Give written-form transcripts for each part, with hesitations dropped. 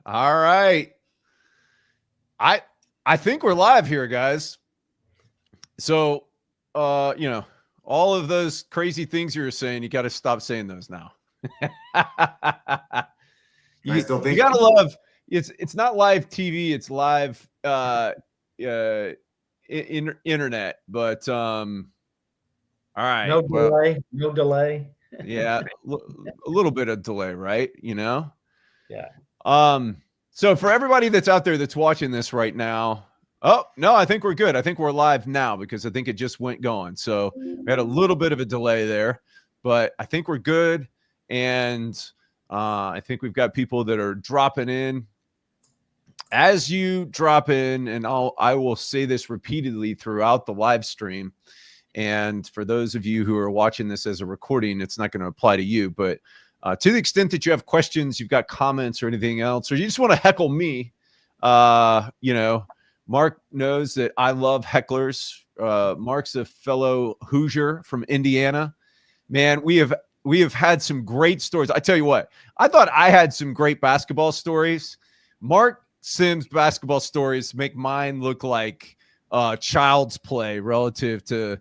All right. I I think we're live here, guys. So, all of those crazy things you were saying, you got to stop saying those now. I you still you think got to love it's not live TV, it's live internet, but all right. No Well, delay. No delay. yeah, a little bit of delay, right? Yeah. So for everybody that's out there that's watching this right now, oh no, I think we're good. I think we're live now because I think it just went going. So we had a little bit of a delay there, but I think we're good. And I think we've got people that are dropping in. As you drop in, and I will say this repeatedly throughout the live stream. And for those of you who are watching this as a recording, it's not going to apply to you, but to the extent that you have questions, you've got comments or anything else, or you just want to heckle me, Mark knows that I love hecklers. Mark's a fellow Hoosier from Indiana. Man, we have had some great stories. I tell you what, I thought I had some great basketball stories. Mark Sims' basketball stories make mine look like child's play relative to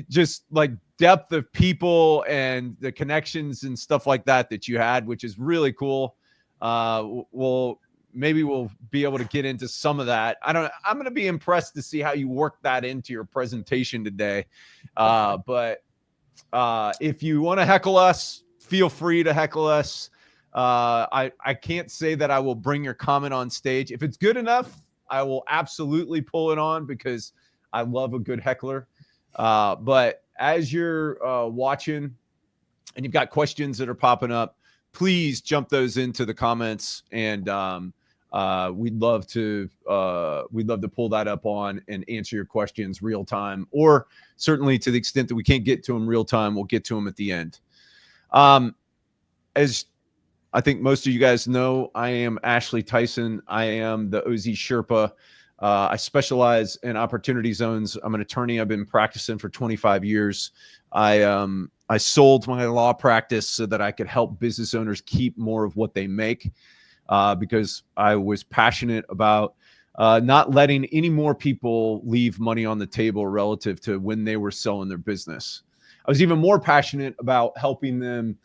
just like depth of people and the connections and stuff like that you had, which is really cool. Maybe we'll be able to get into some of that. I'm going to be impressed to see how you work that into your presentation today. But if you want to heckle us, feel free to heckle us. I can't say that I will bring your comment on stage. If it's good enough, I will absolutely pull it on because I love a good heckler. But as you're watching and you've got questions that are popping up, please jump those into the comments, and we'd love to pull that up on and answer your questions real time, or certainly to the extent that we can't get to them real time, we'll get to them at the end. As I think most of you guys know, I am Ashley Tyson. I am the OZ Sherpa. I specialize in opportunity zones. I'm an attorney. I've been practicing for 25 years. I sold my law practice so that I could help business owners keep more of what they make, because I was passionate about not letting any more people leave money on the table relative to when they were selling their business. I was even more passionate about helping them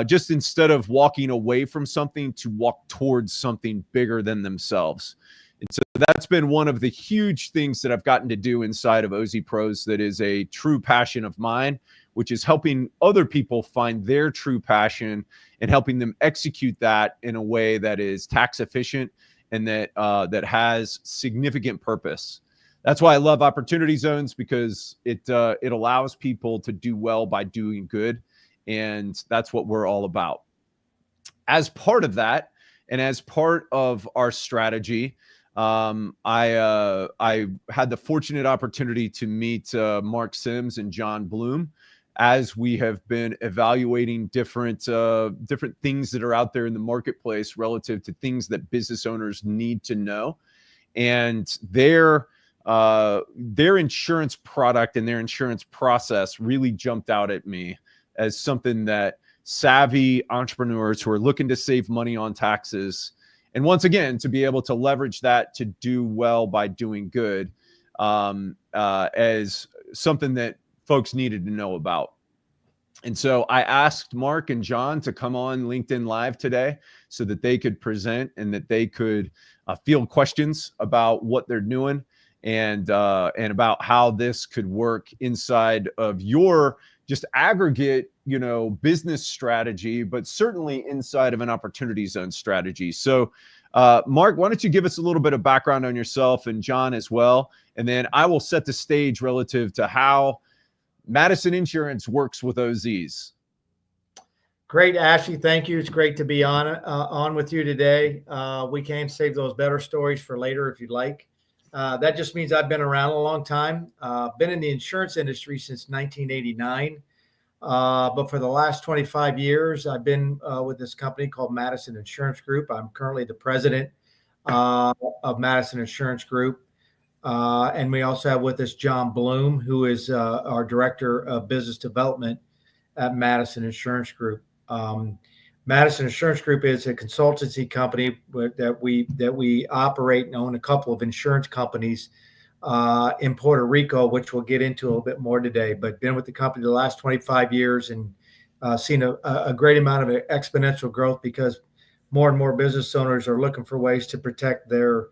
just instead of walking away from something, to walk towards something bigger than themselves. And so that's been one of the huge things that I've gotten to do inside of OZ Pros that is a true passion of mine, which is helping other people find their true passion and helping them execute that in a way that is tax efficient and that has significant purpose. That's why I love opportunity zones, because it allows people to do well by doing good. And that's what we're all about. As part of that, and as part of our strategy, I had the fortunate opportunity to meet Mark Sims and John Bloom as we have been evaluating different things that are out there in the marketplace relative to things that business owners need to know. And their insurance product and their insurance process really jumped out at me as something that savvy entrepreneurs who are looking to save money on taxes, and once again, to be able to leverage that to do well by doing good, as something that folks needed to know about. And so I asked Mark and John to come on LinkedIn Live today so that they could present and that they could field questions about what they're doing and about how this could work inside of your just aggregate, business strategy, but certainly inside of an opportunity zone strategy. So, Mark, why don't you give us a little bit of background on yourself, and John as well, and then I will set the stage relative to how Madison Insurance works with OZs. Great, Ashley. Thank you. It's great to be on with you today. We can save those better stories for later if you'd like. That just means I've been around a long time. Been in the insurance industry since 1989. But for the last 25 years, I've been with this company called Madison Insurance Group. I'm currently the president of Madison Insurance Group. And we also have with us John Bloom, who is our director of business development at Madison Insurance Group. Madison Insurance Group is a consultancy company that we operate and own a couple of insurance companies in Puerto Rico, which we'll get into a little bit more today. But been with the company the last 25 years and seen a great amount of exponential growth because more and more business owners are looking for ways to protect their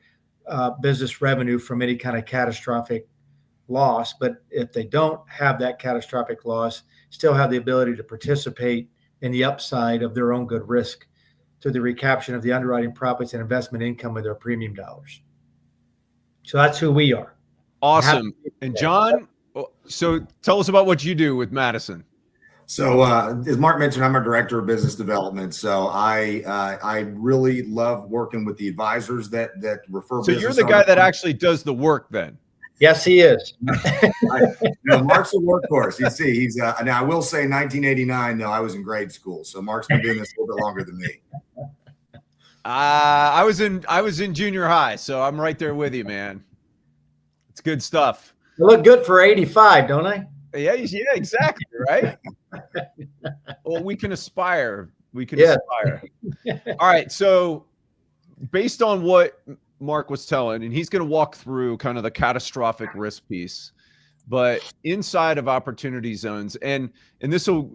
business revenue from any kind of catastrophic loss. But if they don't have that catastrophic loss, still have the ability to participate in the upside of their own good risk through the recapture of the underwriting profits and investment income of their premium dollars. So that's who we are. Awesome. And John, so tell us about what you do with Madison. So as Mark mentioned, I'm a director of business development. So I really love working with the advisors that refer. So you're the guy that actually does the work then? Yes, he is. Mark's a workhorse. You see, he's now I will say 1989, though, I was in grade school. So Mark's been doing this a little bit longer than me. I was in junior high, so I'm right there with you, man. It's good stuff. You look good for 85, don't I? Yeah, exactly, right? Well, we can aspire. We can aspire. All right, so based on what Mark was telling, and he's going to walk through kind of the catastrophic risk piece, but inside of opportunity zones, and this will,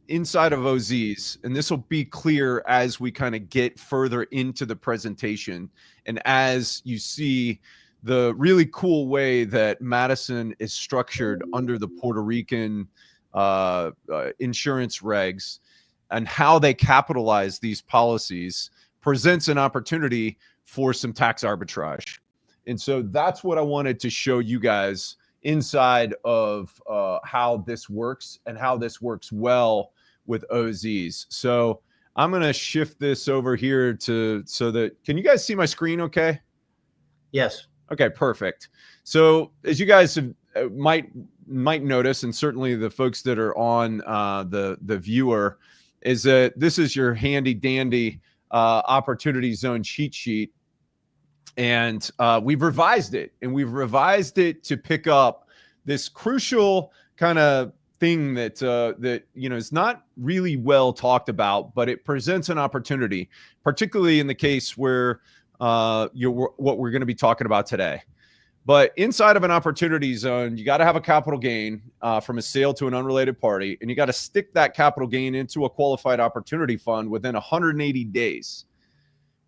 inside of OZs, and this will be clear as we kind of get further into the presentation, and as you see the really cool way that Madison is structured under the Puerto Rican insurance regs and how they capitalize these policies presents an opportunity for some tax arbitrage. And so that's what I wanted to show you guys inside of how this works and how this works well with OZs. So I'm going to shift this over here so that, can you guys see my screen okay? Yes. Okay, perfect. So as you guys have, might notice, and certainly the folks that are on the viewer, is that this is your handy dandy opportunity zone cheat sheet. And we've revised it, to pick up this crucial kind of thing that is not really well talked about, but it presents an opportunity, particularly in the case where what we're going to be talking about today. But inside of an opportunity zone, you got to have a capital gain from a sale to an unrelated party, and you got to stick that capital gain into a qualified opportunity fund within 180 days.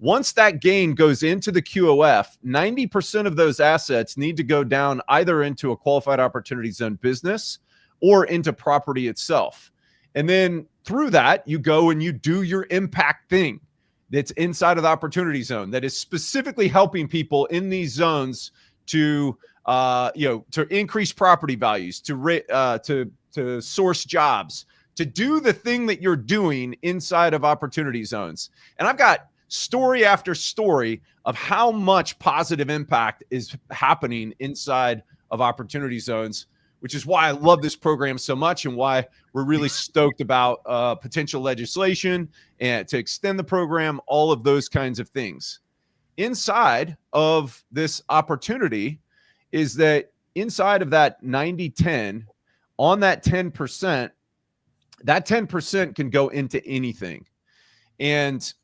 Once that gain goes into the QOF, 90% of those assets need to go down either into a qualified opportunity zone business or into property itself. And then through that, you go and you do your impact thing that's inside of the opportunity zone that is specifically helping people in these zones to increase property values, to source jobs, to do the thing that you're doing inside of opportunity zones. And I've got story after story of how much positive impact is happening inside of opportunity zones, which is why I love this program so much and why we're really stoked about potential legislation and to extend the program, all of those kinds of things. Inside of this opportunity is that inside of that 90-10, on that 10%, that 10% can go into anything. And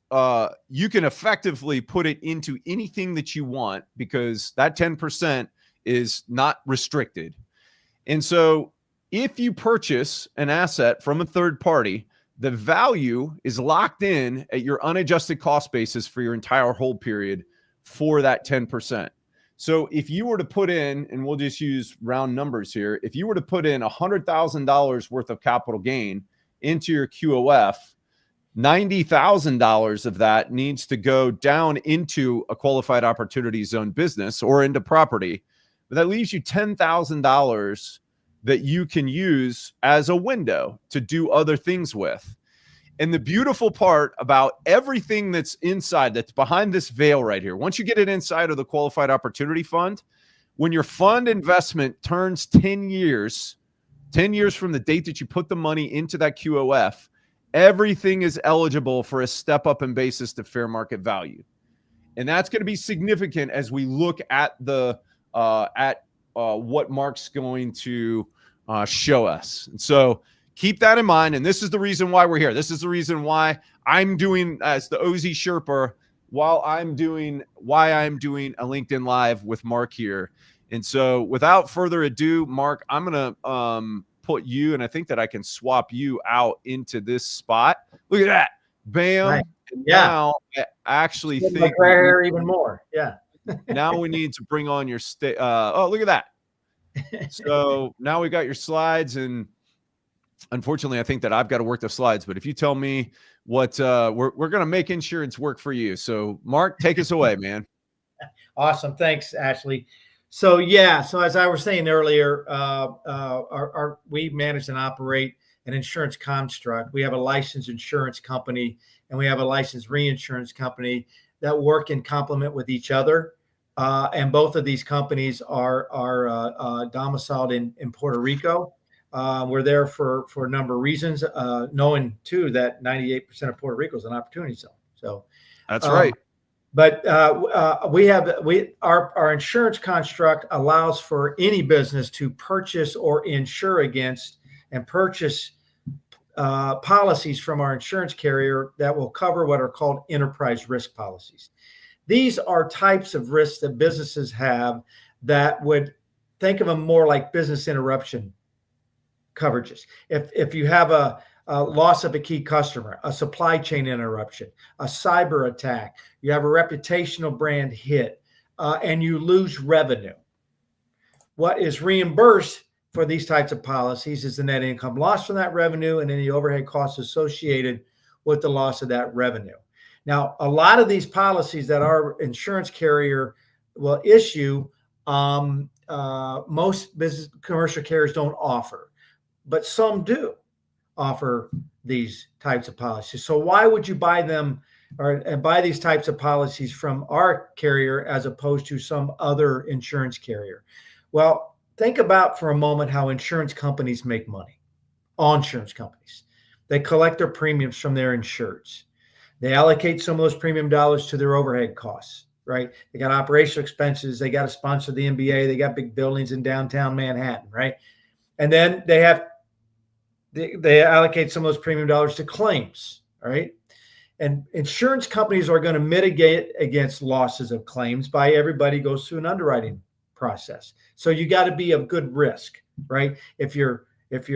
you can effectively put it into anything that you want because that 10% is not restricted. And so if you purchase an asset from a third party, the value is locked in at your unadjusted cost basis for your entire hold period for that 10%. So if you were to put in, and we'll just use round numbers here, if you were to put in $100,000 worth of capital gain into your QOF, $90,000 of that needs to go down into a qualified opportunity zone business or into property. But that leaves you $10,000 that you can use as a window to do other things with. And the beautiful part about everything that's inside, that's behind this veil right here, once you get it inside of the qualified opportunity fund, when your fund investment turns 10 years from the date that you put the money into that QOF, everything is eligible for a step up in basis to fair market value. And that's going to be significant as we look at the what Mark's going to show us. And so keep that in mind. And this is the reason why we're here. This is the reason why I'm doing, as the OZ Sherpa, why I'm doing a LinkedIn Live with Mark here. And so without further ado, Mark, I'm going to put you, and I think that I can swap you out into this spot. Look at that. Bam. Right. Yeah. Now I actually think my gray hair even more. Yeah. now we need to bring on your oh, look at that. So now we got your slides, and unfortunately I think that I've got to work the slides, but if you tell me what we're going to make insurance work for you. So Mark, take us away, man. Awesome. Thanks, Ashley. So yeah, so as I was saying earlier, we manage and operate an insurance construct. We have a licensed insurance company and we have a licensed reinsurance company that work in complement with each other. And both of these companies are domiciled in Puerto Rico. We're there for a number of reasons, knowing too that 98% of Puerto Rico is an opportunity zone. So that's right. But our insurance construct allows for any business to purchase or insure against and purchase policies from our insurance carrier that will cover what are called enterprise risk policies. These are types of risks that businesses have that would think of them more like business interruption coverages. If you have a loss of a key customer, a supply chain interruption, a cyber attack, you have a reputational brand hit, and you lose revenue. What is reimbursed for these types of policies is the net income loss from that revenue and any overhead costs associated with the loss of that revenue. Now, a lot of these policies that our insurance carrier will issue, most business commercial carriers don't offer, but some do offer these types of policies. So why would you buy them or buy these types of policies from our carrier as opposed to some other insurance carrier? Well, think about for a moment how insurance companies make money. All insurance companies, they collect their premiums from their insureds. They allocate some of those premium dollars to their overhead costs, right? They got operational expenses. They got to sponsor the NBA. They got big buildings in downtown Manhattan, right? And then they allocate some of those premium dollars to claims, right? And insurance companies are going to mitigate against losses of claims by everybody goes through an underwriting process. So you got to be of good risk, right? If your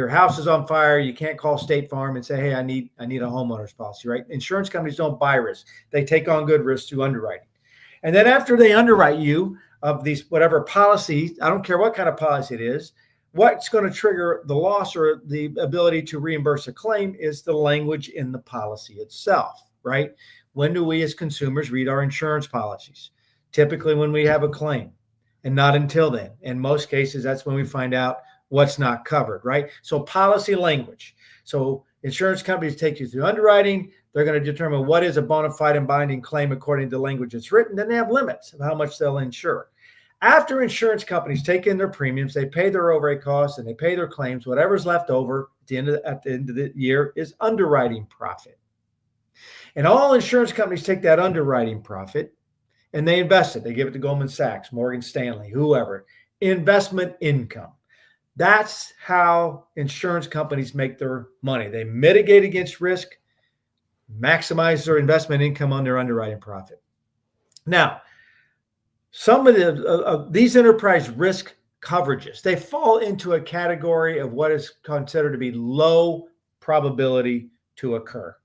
house is on fire, you can't call State Farm and say, hey, I need a homeowner's policy, right? Insurance companies don't buy risk. They take on good risk through underwriting. And then after they underwrite you of these, whatever policy, I don't care what kind of policy it is, what's going to trigger the loss or the ability to reimburse a claim is the language in the policy itself, right? When do we as consumers read our insurance policies? Typically when we have a claim, and not until then. In most cases, that's when we find out what's not covered, right? So policy language. So insurance companies take you through underwriting. They're going to determine what is a bona fide and binding claim according to the language that's written. Then they have limits of how much they'll insure. After insurance companies take in their premiums, they pay their overhead costs and they pay their claims. Whatever's left over at the end of the year is underwriting profit. And all insurance companies take that underwriting profit and they invest it. They give it to Goldman Sachs, Morgan Stanley, whoever. Investment income. That's how insurance companies make their money. They mitigate against risk, maximize their investment income on their underwriting profit. Now, some of these enterprise risk coverages, they fall into a category of what is considered to be low probability to occur.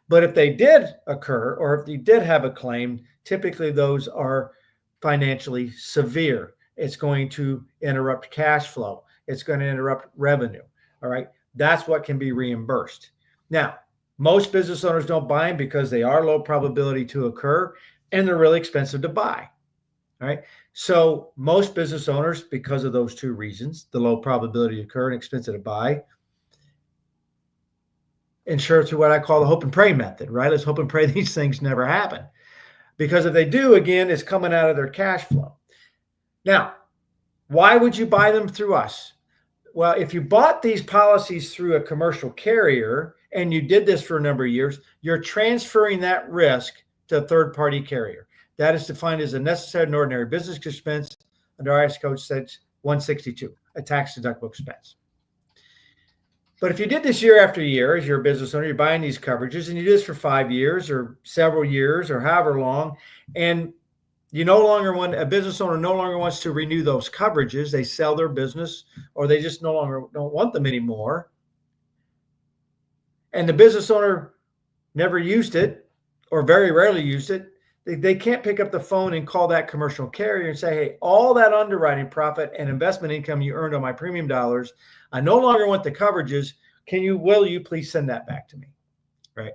But if they did occur, or if you did have a claim, typically those are financially severe. It's going to interrupt cash flow. It's going to interrupt revenue. All right. That's what can be reimbursed. Now, most business owners don't buy them because they are low probability to occur and they're really expensive to buy. All right. So most business owners, because of those two reasons, the low probability to occur and expensive to buy, insure through what I call the hope and pray method, right? Let's hope and pray these things never happen. Because if they do, again, it's coming out of their cash flow. Now, why would you buy them through us? Well, if you bought these policies through a commercial carrier and you did this for a number of years, you're transferring that risk to a third-party carrier. That is defined as a necessary and ordinary business expense under IRS Code Section 162, a tax-deductible expense. But if you did this year after year, as you're a business owner, you're buying these coverages, and you do this for 5 years or several years or however long, and you no longer want, a business owner no longer wants to renew those coverages. They sell their business, or they just no longer don't want them anymore. And the business owner never used it, or very rarely used it. They can't pick up the phone and call that commercial carrier and say, hey, all that underwriting profit and investment income you earned on my premium dollars, I no longer want the coverages. Will you please send that back to me? Right?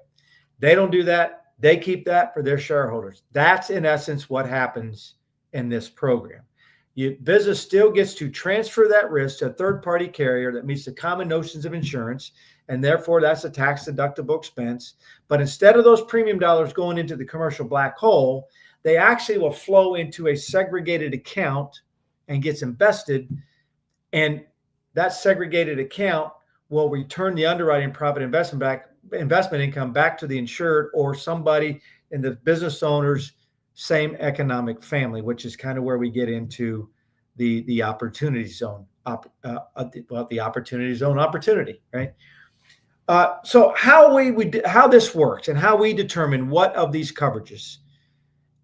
They don't do that. They keep that for their shareholders. That's in essence what happens in this program. Business still gets to transfer that risk to a third-party carrier that meets the common notions of insurance, and therefore that's a tax-deductible expense. But instead of those premium dollars going into the commercial black hole, they actually will flow into a segregated account and gets invested, and that segregated account will return the underwriting profit investment income back to the insured or somebody in the business owner's same economic family, which is kind of where we get into the opportunity zone, the opportunity zone opportunity, right? So how this works and how we determine what of these coverages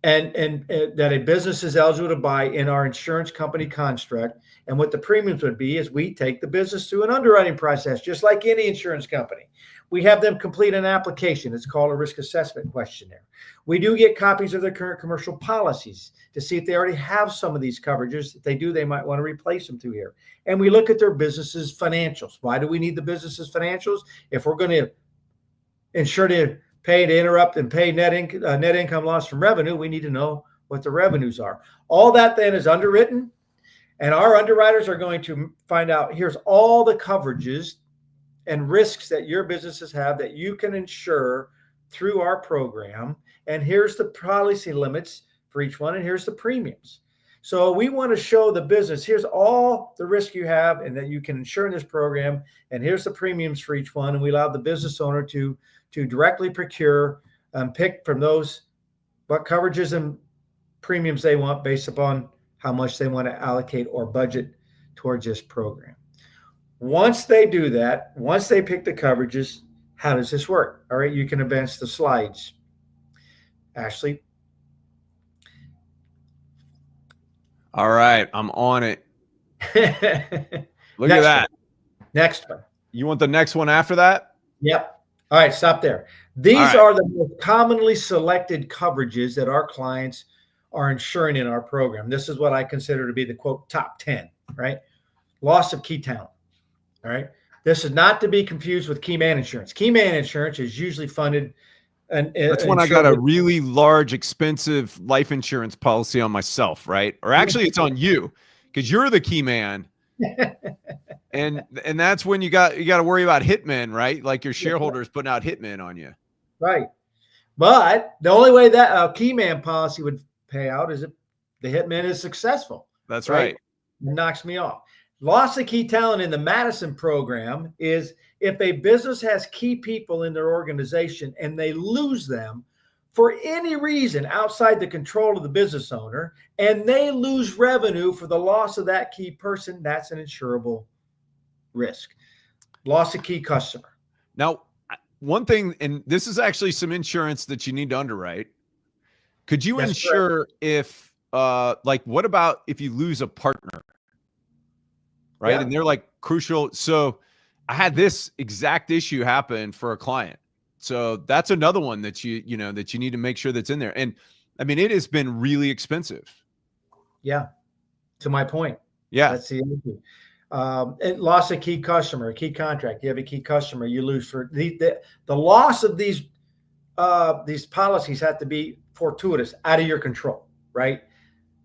and that a business is eligible to buy in our insurance company construct, and what the premiums would be is we take the business through an underwriting process, just like any insurance company. We have them complete an application. It's called a risk assessment questionnaire. We do get copies of their current commercial policies to see if they already have some of these coverages. If they do, they might want to replace them through here. And we look at their business's financials. Why do we need the business's financials? If we're going to insure to pay to interrupt and pay net income loss from revenue, we need to know what the revenues are. All that then is underwritten, and our underwriters are going to find out, here's all the coverages and risks that your businesses have that you can insure through our program. And here's the policy limits for each one, and here's the premiums. So we want to show the business, here's all the risk you have and that you can insure in this program, and here's the premiums for each one. And we allow the business owner to directly procure, pick from those what coverages and premiums they want based upon how much they want to allocate or budget towards this program. Once they do that, once they pick the coverages, how does this work? All right, you can advance the slides. Ashley. All right, I'm on it. Look at that. Next one. You want the next one after that? Yep. All right, stop there. These are the most commonly selected coverages that our clients are insuring in our program. This is what I consider to be the, quote, top 10, right? Loss of key talent. All right. This is not to be confused with Key Man Insurance. Key Man Insurance is usually funded. That's when I got a really large, expensive life insurance policy on myself, right? Or actually, it's on you because you're the key man, and that's when you got to worry about hitmen, right? Like your shareholders putting out hitmen on you, right? But the only way that a key man policy would pay out is if the hitman is successful. That's right. It knocks me off. Loss of key talent in the Madison program is if a business has key people in their organization and they lose them for any reason outside the control of the business owner, and they lose revenue for the loss of that key person, that's an insurable risk. Loss of key customer. Now, one thing, and this is actually some insurance that you need to underwrite. Could you insure if, like, what about if you lose a partner? Right. Yeah. And they're like crucial. So I had this exact issue happen for a client. So that's another one that you need to make sure that's in there. And I mean, it has been really expensive. Yeah. To my point. Yeah. That's the issue. It loss of key customer, a key contract. You have a key customer, you lose for the loss of these policies have to be fortuitous, out of your control. Right.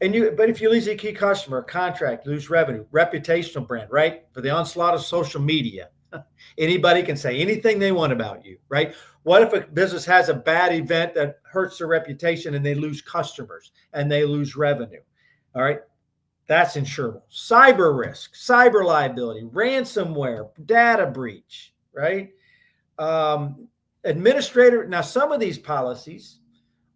But if you lose a key customer, a contract, lose revenue, reputational brand, right? For the onslaught of social media, anybody can say anything they want about you, right? What if a business has a bad event that hurts their reputation and they lose customers and they lose revenue? All right. That's insurable. Cyber risk, cyber liability, ransomware, data breach, right? Administrator. Now, some of these policies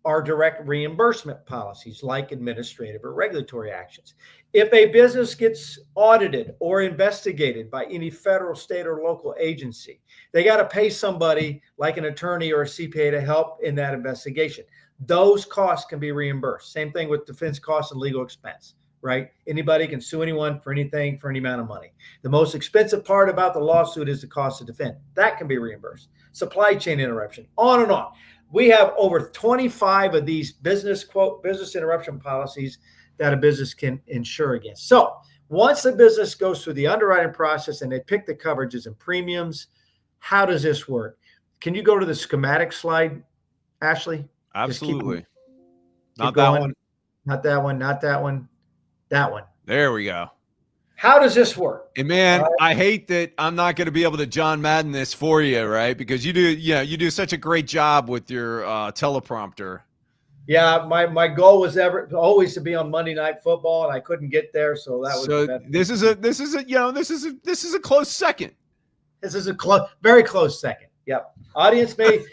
are direct reimbursement policies like administrative or regulatory actions. If a business gets audited or investigated by any federal, state, or local agency, they got to pay somebody like an attorney or a CPA to help in that investigation. Those costs can be reimbursed. Same thing with defense costs and legal expense, right? Anybody can sue anyone for anything for any amount of money. The most expensive part about the lawsuit is the cost to defend. That can be reimbursed. Supply chain interruption, on and on. We have over 25 of these business interruption policies that a business can insure against. So once the business goes through the underwriting process and they pick the coverages and premiums, how does this work? Can you go to the schematic slide, Ashley? Absolutely. Not going. that one. Not that one. Not that one. That one. There we go. How does this work? And man, I hate that I'm not going to be able to John Madden this for you, right? Because you do such a great job with your teleprompter. Yeah, my goal was always to be on Monday Night Football, and I couldn't get there, so that was. So this is a close second. This is a very close second. Yep. Audience may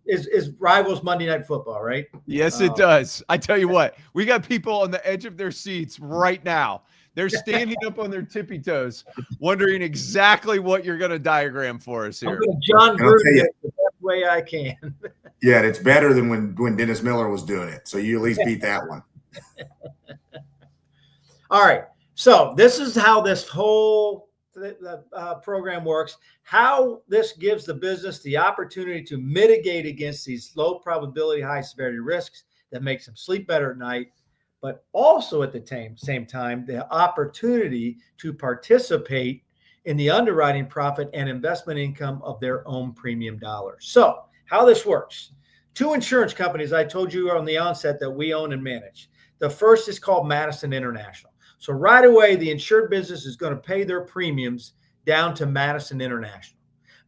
is rivals Monday Night Football, right? Yes, it does. I tell you what, we got people on the edge of their seats right now. They're standing up on their tippy toes, wondering exactly what you're going to diagram for us here. I'm going to John Gruden it the best way I can. Yeah, it's better than when Dennis Miller was doing it. So you at least beat that one. All right. So this is how this whole program works, how this gives the business the opportunity to mitigate against these low probability, high severity risks that makes them sleep better at night, but also at the same time, the opportunity to participate in the underwriting profit and investment income of their own premium dollars. So how this works, 2 insurance companies I told you on the onset that we own and manage. The first is called Madison International. So right away, the insured business is going to pay their premiums down to Madison International.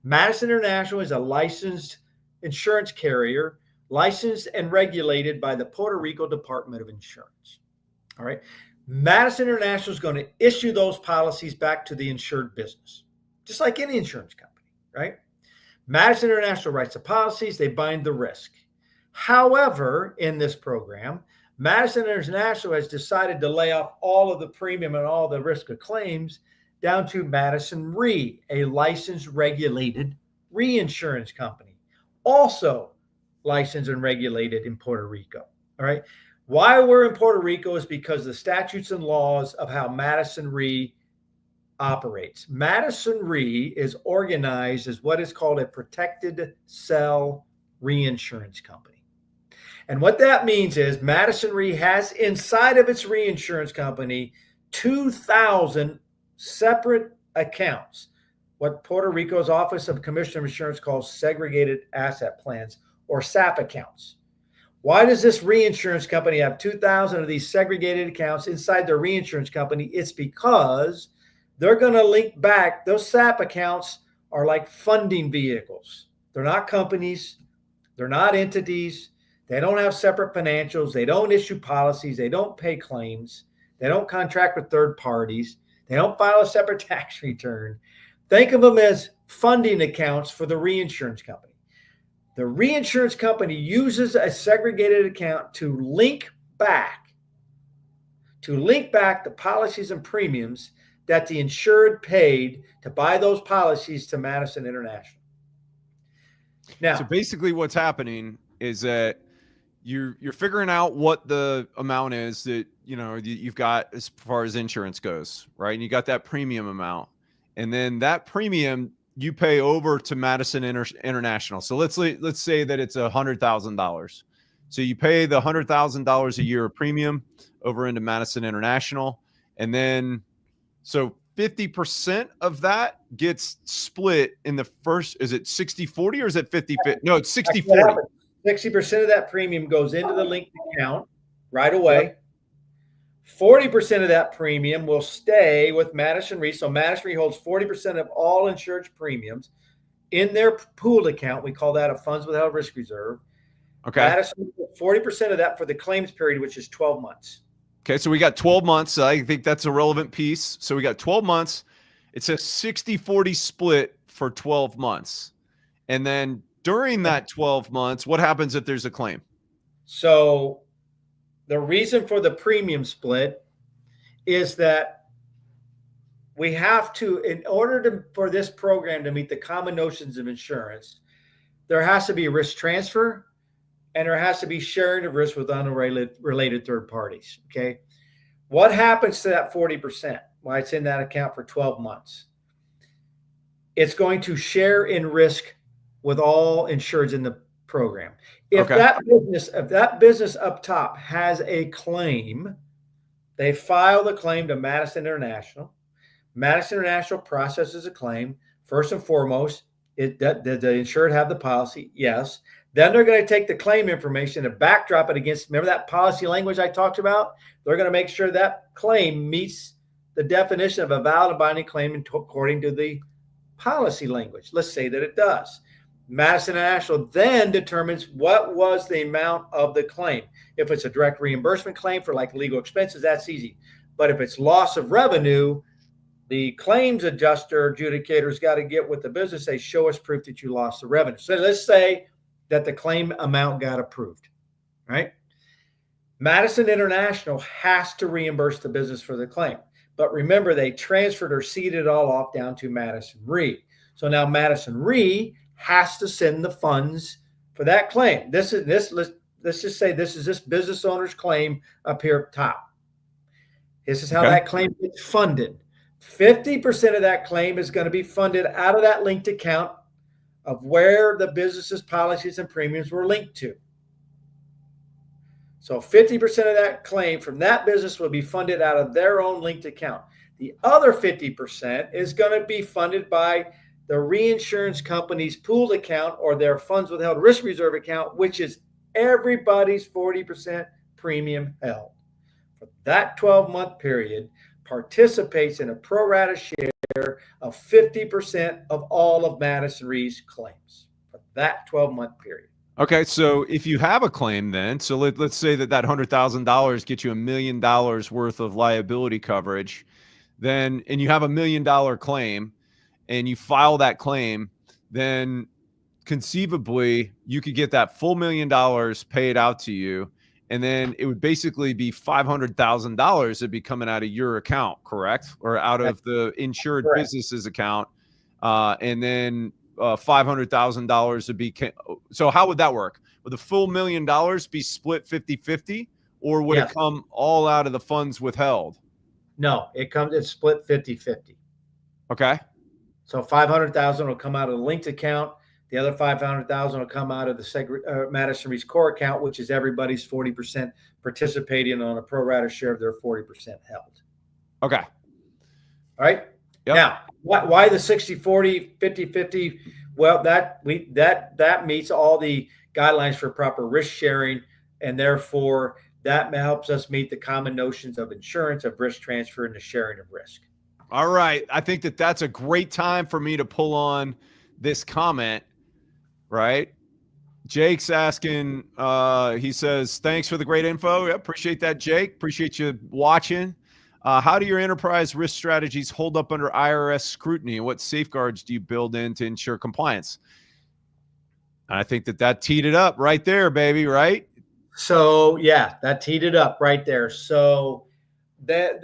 Madison International is a licensed insurance carrier, licensed and regulated by the Puerto Rico Department of Insurance. All right. Madison International is going to issue those policies back to the insured business, just like any insurance company, right? Madison International writes the policies, they bind the risk. However, in this program, Madison International has decided to lay off all of the premium and all the risk of claims down to Madison Re, a licensed regulated reinsurance company, also licensed and regulated in Puerto Rico. All right. Why we're in Puerto Rico is because the statutes and laws of how Madison Re operates. Madison Re is organized as what is called a protected cell reinsurance company. And what that means is Madison Re has inside of its reinsurance company 2,000 separate accounts, what Puerto Rico's Office of Commissioner of Insurance calls segregated asset plans, or SAP accounts. Why does this reinsurance company have 2,000 of these segregated accounts inside their reinsurance company? It's because they're going to link back. Those SAP accounts are like funding vehicles. They're not companies. They're not entities. They don't have separate financials. They don't issue policies. They don't pay claims. They don't contract with third parties. They don't file a separate tax return. Think of them as funding accounts for the reinsurance company. The reinsurance company uses a segregated account to link back the policies and premiums that the insured paid to buy those policies to Madison International. Now, so basically what's happening is that you're figuring out what the amount is that, you've got as far as insurance goes, right? And you got that premium amount. And then that premium you pay over to Madison International. So let's say that it's $100,000. So you pay the $100,000 a year of premium over into Madison International. And then, so 50% of that gets split in the first, is it 60-40 or is it 50-50? No, it's 60-40. 60% of that premium goes into the linked account right away. 40% of that premium will stay with Madison Re. So Madison Re holds 40% of all insurance premiums in their pooled account. We call that a funds withheld risk reserve. Okay. Madison, 40% of that for the claims period, which is 12 months. Okay. So we got 12 months. I think that's a relevant piece. So we got 12 months. It's a 60-40 split for 12 months. And then during that 12 months, what happens if there's a claim? So the reason for the premium split is that we have to, in order for this program to meet the common notions of insurance, there has to be risk transfer and there has to be sharing of risk with unrelated third parties. Okay. What happens to that 40%? Well, it's in that account for 12 months. It's going to share in risk with all insureds in the program. If that business up top has a claim, they file the claim to Madison International. Madison International processes a claim. First and foremost, did the insured have the policy? Yes. Then they're going to take the claim information and backdrop it against, remember that policy language I talked about? They're going to make sure that claim meets the definition of a valid and binding claim according to the policy language. Let's say that it does. Madison International then determines what was the amount of the claim. If it's a direct reimbursement claim for like legal expenses, that's easy. But if it's loss of revenue, the claims adjuster adjudicator's got to get with the business, say, show us proof that you lost the revenue. So let's say that the claim amount got approved, right? Madison International has to reimburse the business for the claim. But remember, they transferred or ceded it all off down to Madison Re. So now Madison Re has to send the funds for that claim. Let's just say this is this business owner's claim up here up top. This is how that claim gets funded. 50% of that claim is going to be funded out of that linked account of where the business's policies and premiums were linked to. So 50% of that claim from that business will be funded out of their own linked account. The other 50% is going to be funded by the reinsurance company's pooled account or their funds withheld risk reserve account, which is everybody's 40% premium held. For that 12-month period, participates in a pro rata share of 50% of all of Madison Re's claims for that 12-month period. Okay, so if you have a claim then, so let's say that $100,000 gets you $1 million worth of liability coverage, then, and you have $1 million claim and you file that claim, then conceivably you could get that full $1 million paid out to you. And then it would basically be $500,000 that'd be coming out of your account, correct? Or out of the insured business's account. And then $500,000 would be, so how would that work? Would the full $1 million be split 50-50 or would it come all out of the funds withheld? No, it's split 50-50. Okay. So 500,000 will come out of the linked account. The other 500,000 will come out of the Madison Re's core account, which is everybody's 40% participating on a pro rata share of their 40% held. Okay. All right. Yep. Now, why the 60-40, 50-50? Well, that meets all the guidelines for proper risk sharing, and therefore that helps us meet the common notions of insurance, of risk transfer, and the sharing of risk. All right. I think that that's a great time for me to pull on this comment. Right. Jake's asking, he says, thanks for the great info. Yeah, appreciate that, Jake. Appreciate you watching. How do your enterprise risk strategies hold up under IRS scrutiny? And what safeguards do you build in to ensure compliance? And I think that teed it up right there, baby. Right. So yeah, that teed it up right there. So that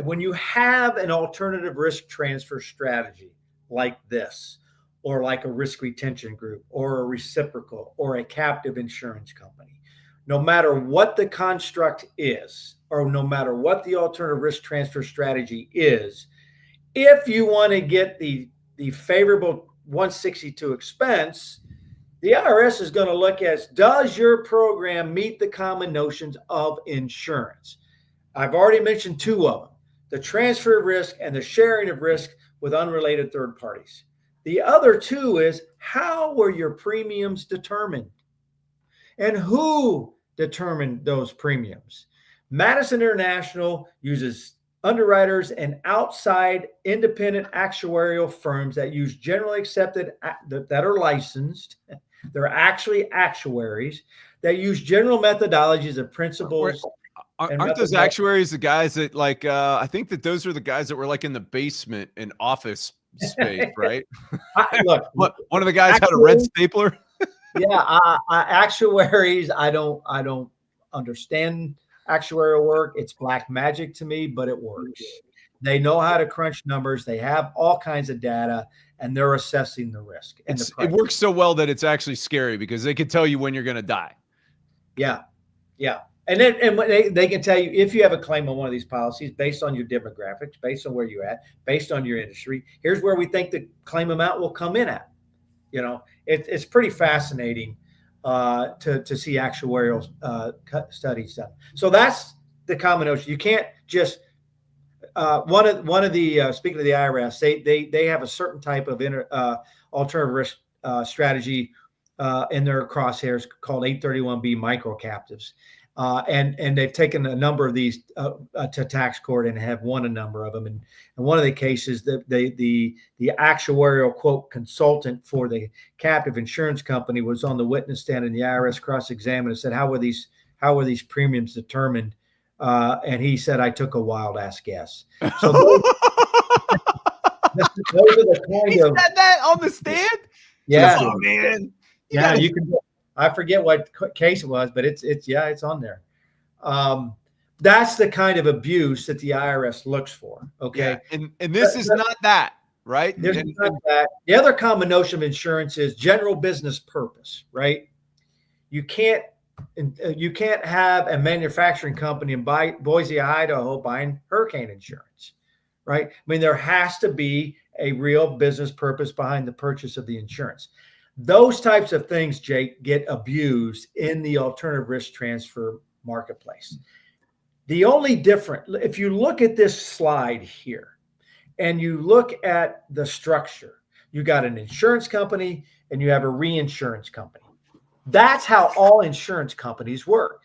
when you have an alternative risk transfer strategy like this, or like a risk retention group, or a reciprocal, or a captive insurance company, no matter what the construct is, or no matter what the alternative risk transfer strategy is, if you want to get the favorable 162 expense, the IRS is going to look at, does your program meet the common notions of insurance? I've already mentioned two of them, the transfer of risk and the sharing of risk with unrelated third parties. The other two is, how were your premiums determined? And who determined those premiums? Madison International uses underwriters and outside independent actuarial firms that use generally accepted, that are licensed. They're actually actuaries that use general methodologies and principles. Aren't those actuaries the guys that like, I think that those are the guys that were like in the basement in office space, right? Look, one of the guys had a red stapler. Yeah, actuaries, I don't understand actuarial work. It's black magic to me, but it works. They know how to crunch numbers. They have all kinds of data, and they're assessing the risk and the It price. works so well that it's actually scary because they can tell you when you're going to die. Yeah, yeah. And then they can tell you if you have a claim on one of these policies based on your demographics, based on where you're at, based on your industry. Here's where we think the claim amount will come in at. You know, it's pretty fascinating to see actuarial studies done. So that's the common notion. You can't just one of the speaking of the IRS, they have a certain type of alternative risk strategy in their crosshairs called 831B micro captives. And they've taken a number of these to tax court and have won a number of them. And in one of the cases, the actuarial quote consultant for the captive insurance company was on the witness stand, and the IRS cross-examined and said, "How were these premiums determined?" And he said, "I took a wild ass guess." So those are the kind He of said that on the stand. yeah. Oh, man. Yeah, you can. I forget what case it was, but it's on there. That's the kind of abuse that the IRS looks for. Okay, yeah. And this is not that, right? There's not that. The other common notion of insurance is general business purpose, right? You can't have a manufacturing company in Boise, Idaho, buying hurricane insurance, right? I mean, there has to be a real business purpose behind the purchase of the insurance. Those types of things, Jake, get abused in the alternative risk transfer marketplace. The only difference, if you look at this slide here and you look at the structure, you got an insurance company and you have a reinsurance company. That's how all insurance companies work.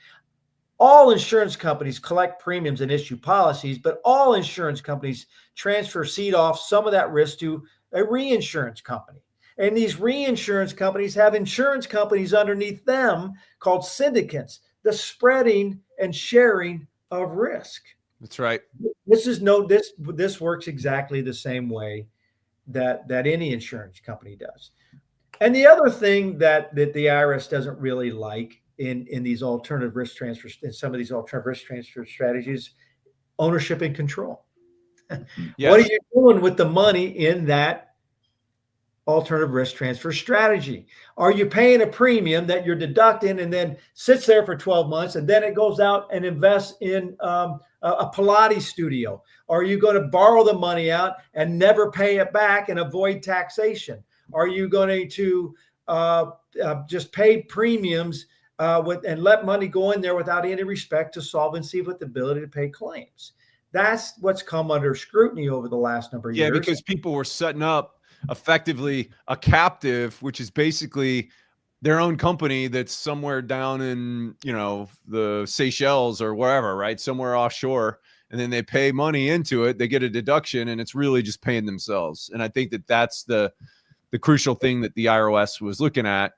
All insurance companies collect premiums and issue policies, but all insurance companies cede off some of that risk to a reinsurance company. And these reinsurance companies have insurance companies underneath them called syndicates, the spreading and sharing of risk. That's right. This works exactly the same way that any insurance company does. And the other thing that the IRS doesn't really like in these alternative risk transfers, in some of these alternative risk transfer strategies, ownership and control. Yes. What are you doing with the money in that alternative risk transfer strategy? Are you paying a premium that you're deducting and then sits there for 12 months and then it goes out and invests in a Pilates studio? Are you going to borrow the money out and never pay it back and avoid taxation? Are you going to just pay premiums and let money go in there without any respect to solvency with the ability to pay claims? That's what's come under scrutiny over the last number of years. Yeah, because people were setting up effectively a captive, which is basically their own company that's somewhere down in, the Seychelles or wherever, right? Somewhere offshore. And then they pay money into it. They get a deduction and it's really just paying themselves. And I think that that's the crucial thing that the IRS was looking at,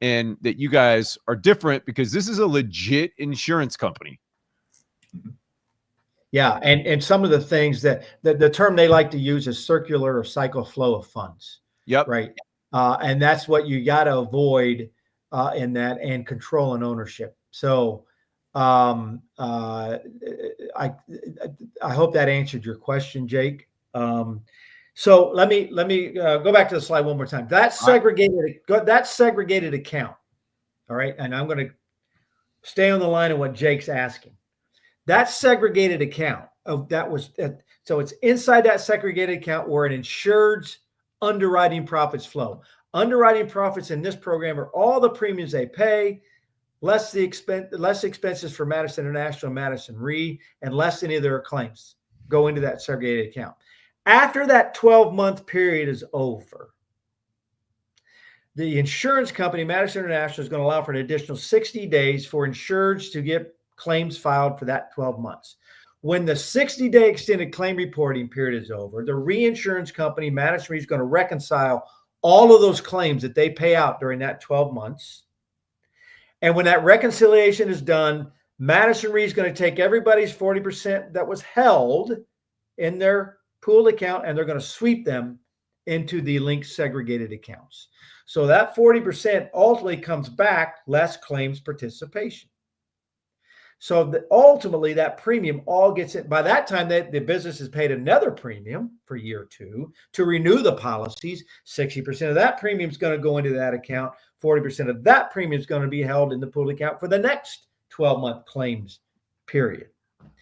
and that you guys are different because this is a legit insurance company. Yeah, and some of the things that the term they like to use is circular or cycle flow of funds. Yep. Right. And that's what you got to avoid in that, and control and ownership. So I hope that answered your question, Jake. So let me go back to the slide one more time. That's segregated account. All right, and I'm going to stay on the line of what Jake's asking. That segregated account so it's inside that segregated account where an insured's underwriting profits flow. Underwriting profits in this program are all the premiums they pay, less expenses for Madison International and Madison Re, and less any of their claims go into that segregated account. After that 12-month period is over, the insurance company, Madison International, is going to allow for an additional 60 days for insureds to get claims filed for that 12 months. When the 60-day extended claim reporting period is over, the reinsurance company, Madison Re, is going to reconcile all of those claims that they pay out during that 12 months. And when that reconciliation is done, Madison Re is going to take everybody's 40% that was held in their pooled account, and they're going to sweep them into the linked segregated accounts. So that 40% ultimately comes back less claims participation. So ultimately, that premium all gets it. By that time, the business has paid another premium for year 2 to renew the policies. 60% of that premium is going to go into that account. 40% of that premium is going to be held in the pool account for the next 12-month claims period.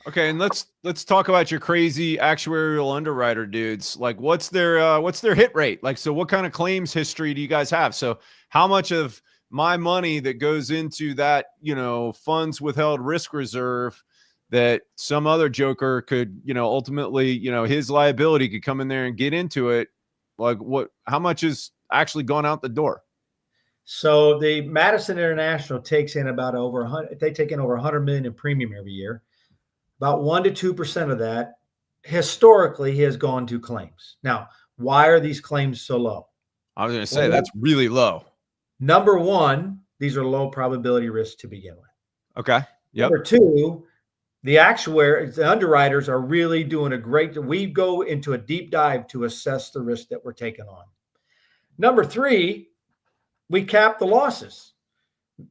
Okay, and let's talk about your crazy actuarial underwriter dudes. Like, what's their hit rate? Like, so what kind of claims history do you guys have? So how much of my money that goes into that, funds withheld risk reserve that some other joker could, ultimately, his liability could come in there and get into it. Like, how much is actually gone out the door? So the Madison International takes in about over 100. They take in over 100 million in premium every year. About 1 to 2% of that historically has gone to claims. Now, why are these claims so low? I was going to say that's really low. Number one, these are low probability risks to begin with. Okay. Yep. Number two, the underwriters are really doing a great. We go into a deep dive to assess the risk that we're taking on. Number three, we cap the losses.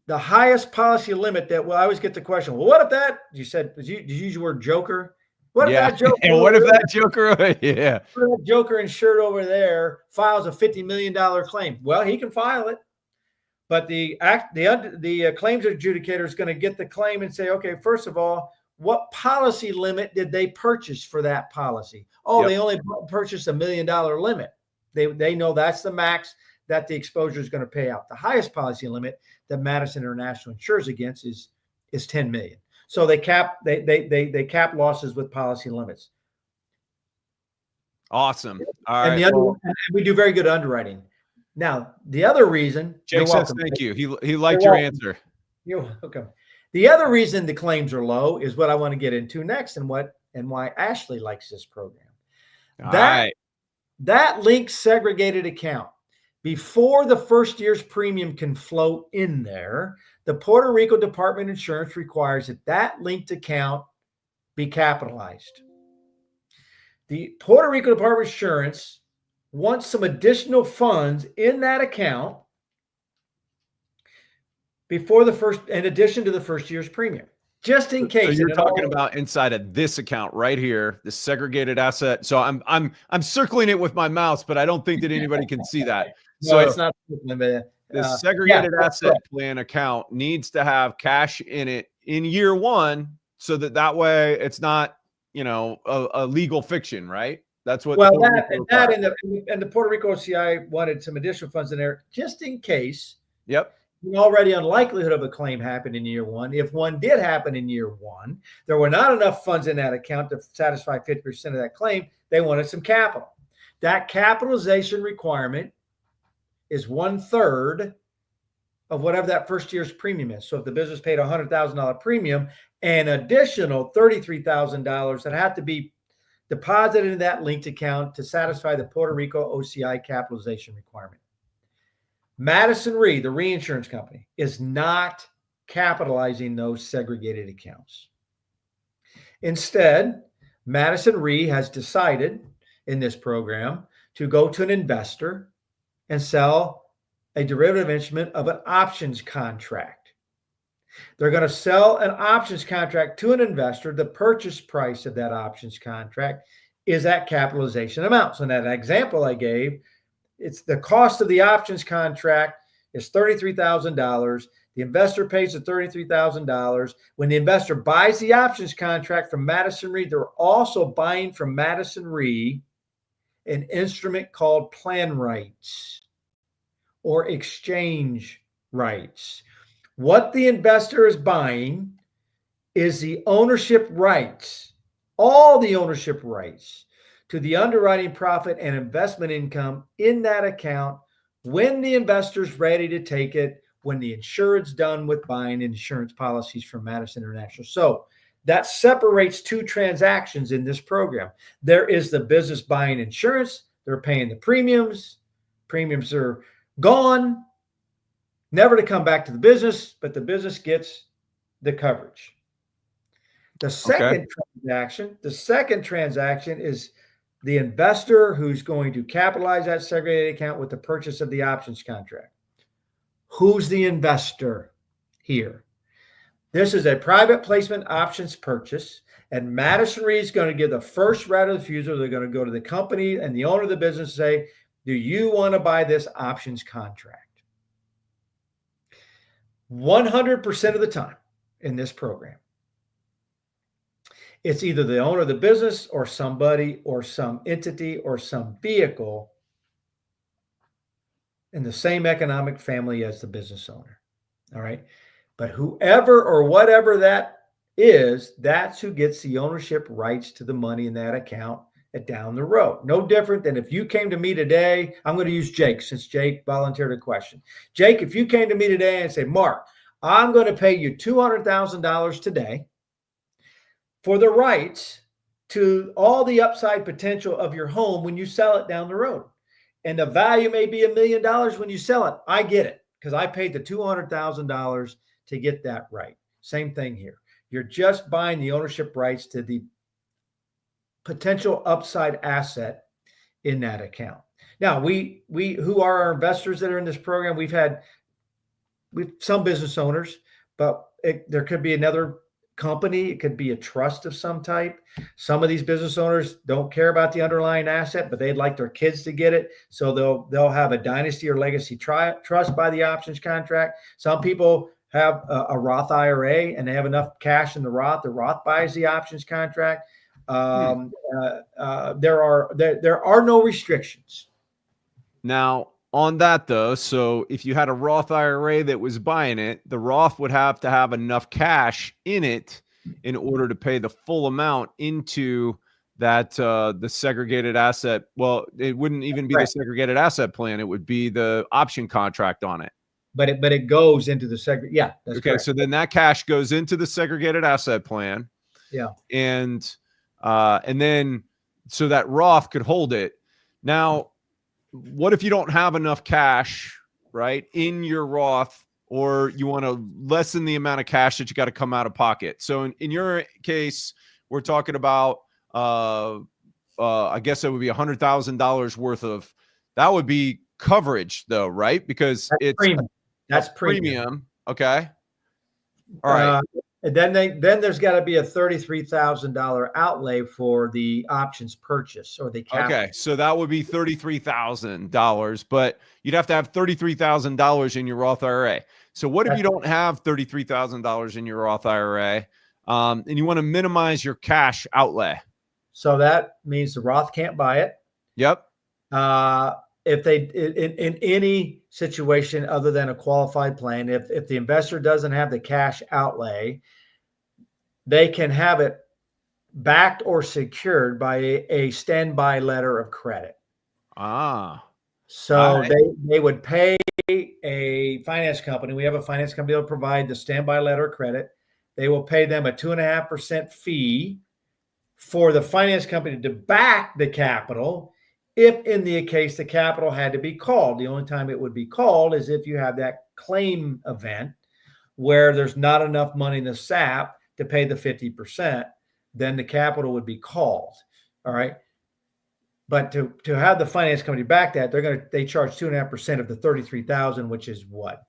The highest policy limit that, I always get the question, well, what if that, did you use the word joker? What if that joker? And what if that joker? Yeah. What if that joker insured over there files a $50 million claim? Well, he can file it. But the claims adjudicator is going to get the claim and say, okay, first of all, what policy limit did they purchase for that policy? Oh, They only purchased $1 million limit. They know that's the max that the exposure is going to pay out. The highest policy limit that Madison International insures against is $10 million. So they cap losses with policy limits. Awesome. All and right. We do very good underwriting. Now, the other reason, Jake says thank you. He liked your answer. You're welcome. The other reason the claims are low is what I want to get into next, and why Ashley likes this program. That linked segregated account, before the first year's premium can flow in there, the Puerto Rico Department of Insurance requires that linked account be capitalized. The Puerto Rico Department of Insurance wants some additional funds in that account in addition to the first year's premium, just in case. So you're talking about inside of this account right here, the segregated asset. So I'm circling it with my mouse, but I don't think that anybody can see that. So it's not limited. The segregated asset plan account needs to have cash in it in year 1, so that way it's not, a legal fiction, right? That's what. Well, and the Puerto Rico OCI wanted some additional funds in there just in case. Yep. Already unlikelihood of a claim happened in year 1. If one did happen in year 1, there were not enough funds in that account to satisfy 50% of that claim. They wanted some capital. That capitalization requirement is 1/3 of whatever that first year's premium is. So if the business paid a $100,000 premium, an additional $33,000 that had to be deposited in that linked account to satisfy the Puerto Rico OCI capitalization requirement. Madison Re, the reinsurance company, is not capitalizing those segregated accounts. Instead, Madison Re has decided in this program to go to an investor and sell a derivative instrument of an options contract. They're going to sell an options contract to an investor. The purchase price of that options contract is that capitalization amount. So in that example I gave, it's the cost of the options contract is $33,000. The investor pays the $33,000. When the investor buys the options contract from Madison Re, they're also buying from Madison Re an instrument called plan rights or exchange rights. What the investor is buying is the ownership rights, all the ownership rights to the underwriting profit and investment income in that account when the investor's ready to take it, when the insured's done with buying insurance policies from Madison International. So that separates two transactions in this program. There is the business buying insurance. They're paying the premiums. Premiums are gone, never to come back to the business, but the business gets the coverage. The second transaction is the investor who's going to capitalize that segregated account with the purchase of the options contract. Who's the investor here? This is a private placement options purchase, and Madison Reed is going to give the first right of refusal. They're going to go to the company and the owner of the business and say, do you want to buy this options contract? 100% of the time in this program, it's either the owner of the business or somebody or some entity or some vehicle in the same economic family as the business owner. All right. But whoever or whatever that is, that's who gets the ownership rights to the money in that account down the road. No different than if you came to me today. I'm going to use Jake since Jake volunteered a question. Jake, if you came to me today and say, Mark, I'm going to pay you $200,000 today for the rights to all the upside potential of your home when you sell it down the road. And the value may be $1 million when you sell it. I get it because I paid the $200,000 to get that right. Same thing here. You're just buying the ownership rights to the potential upside asset in that account. Now, we who are our investors that are in this program, we've some business owners, but there could be another company. It could be a trust of some type. Some of these business owners don't care about the underlying asset, but they'd like their kids to get it. So they'll have a dynasty or legacy trust by the options contract. Some people have a Roth IRA and they have enough cash in the Roth. The Roth buys the options contract. There are no restrictions. Now, on that though, so if you had a Roth IRA that was buying it, the Roth would have to have enough cash in it in order to pay the full amount into that the segregated asset. Well, it wouldn't even be the segregated asset plan. It would be the option contract on it. But it goes into the segregated. Yeah. That's okay. Correct. So then that cash goes into the segregated asset plan. Yeah. And then so that Roth could hold it. Now, what if you don't have enough cash, right, in your Roth, or you want to lessen the amount of cash that you got to come out of pocket? So in your case, we're talking about, I guess it would be $100,000 worth of, that would be coverage though, right? Because it's premium. That's premium. Okay. All right. And then there's got to be a $33,000 outlay for the options purchase or the capital. Okay, so that would be $33,000, but you'd have to have $33,000 in your Roth IRA. So what if you don't have $33,000 in your Roth IRA, and you want to minimize your cash outlay? So that means the Roth can't buy it. Yep. If they in any situation other than a qualified plan, if the investor doesn't have the cash outlay, they can have it backed or secured by a standby letter of credit. So they would pay a finance company. We have a finance company that will provide the standby letter of credit. They will pay them a 2.5% fee for the finance company to back the capital. If in the case the capital had to be called, the only time it would be called is if you have that claim event where there's not enough money in the SAP to pay the 50%, then the capital would be called. All right. But to have the finance company back that, they charge 2.5% of the 33,000, which is what?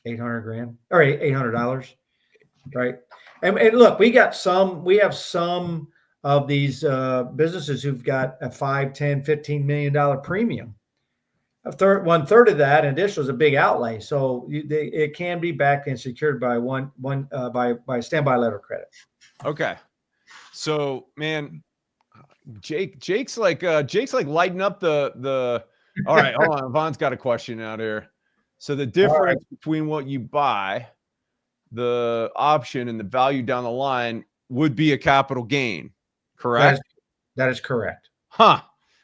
$800,000 or $800, right? And look, we have some of these businesses who've got a $5, $10, $15 million premium. One third of that, in addition, is a big outlay. So it can be backed and secured by by standby letter of credit. Okay. So, man, Jake's like lighting up the. All right, hold on. Vaughn's got a question out here. So the difference between what you buy, the option, and the value down the line would be a capital gain. Correct? That is correct. Huh.